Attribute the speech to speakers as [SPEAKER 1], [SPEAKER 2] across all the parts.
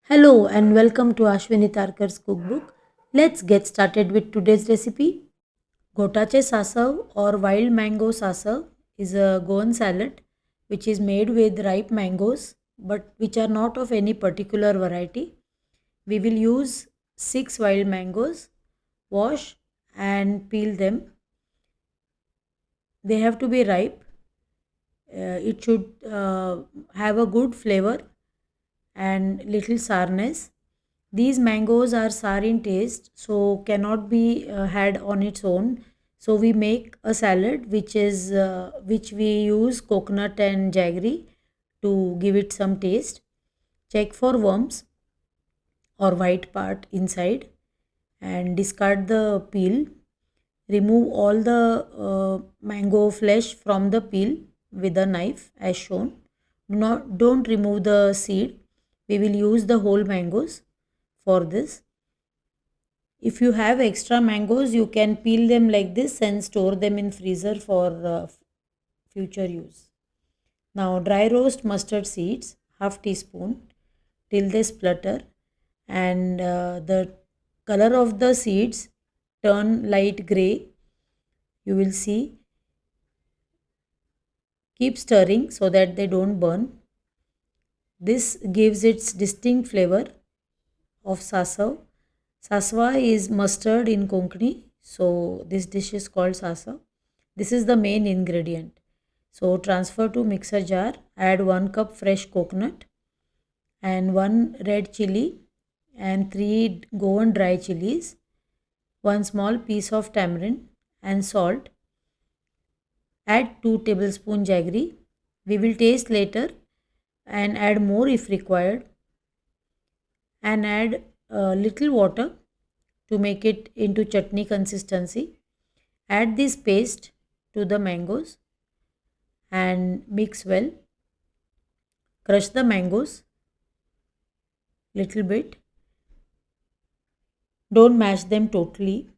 [SPEAKER 1] Hello and welcome to Ashwini Tarkar's cookbook. Let's get started with today's recipe. Ghotache Sasav or wild mango sasav is a Goan salad which is made with ripe mangoes but which are not of any particular variety. We will use 6 wild mangoes, wash and peel them. They have to be ripe. It should have a good flavor and little sourness. These mangoes are sour in taste, so cannot be had on its own. So we make a salad which we use coconut and jaggery to give it some taste. Check for worms or white part inside and discard the peel. Remove all the mango flesh from the peel with a knife as shown. Don't remove the seed. We will use the whole mangoes for this. If you have extra mangoes, you can peel them like this and store them in freezer for future use. Now dry roast mustard seeds, half teaspoon till they splutter, and the color of the seeds turn light gray. You will see. Keep stirring so that they don't burn. This gives its distinct flavor of sasav. Saswa is mustard in Konkani, so this dish is called sasav. This is the main ingredient. So transfer to mixer jar, add 1 cup fresh coconut and 1 red chili and 3 Goan dry chilies, 1 small piece of tamarind and salt. Add 2 tablespoon jaggery. We will taste later and add more if required, and add a little water to make it into chutney consistency. Add this paste to the mangoes and mix well. Crush the mangoes little bit. Don't mash them totally.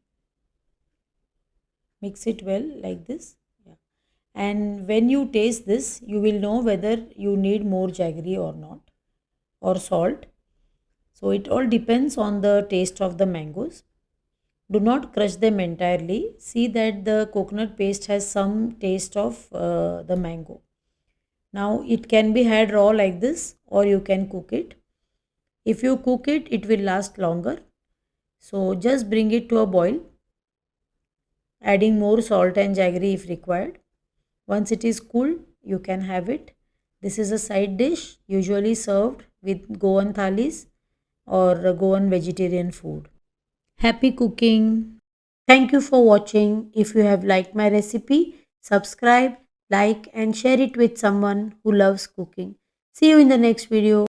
[SPEAKER 1] Mix it well like this. Yeah. And when you taste this, you will know whether you need more jaggery or not, or salt. So it all depends on the taste of the mangoes. Do not crush them entirely. See that the coconut paste has some taste of the mango. Now it can be had raw like this or you can cook it. If you cook it, it will last longer. So just bring it to a boil, adding more salt and jaggery if required. Once it is cool, you can have it. This is a side dish usually served with Goan thalis or Goan vegetarian food. Happy cooking! Thank you for watching. If you have liked my recipe, subscribe, like and share it with someone who loves cooking. See you in the next video.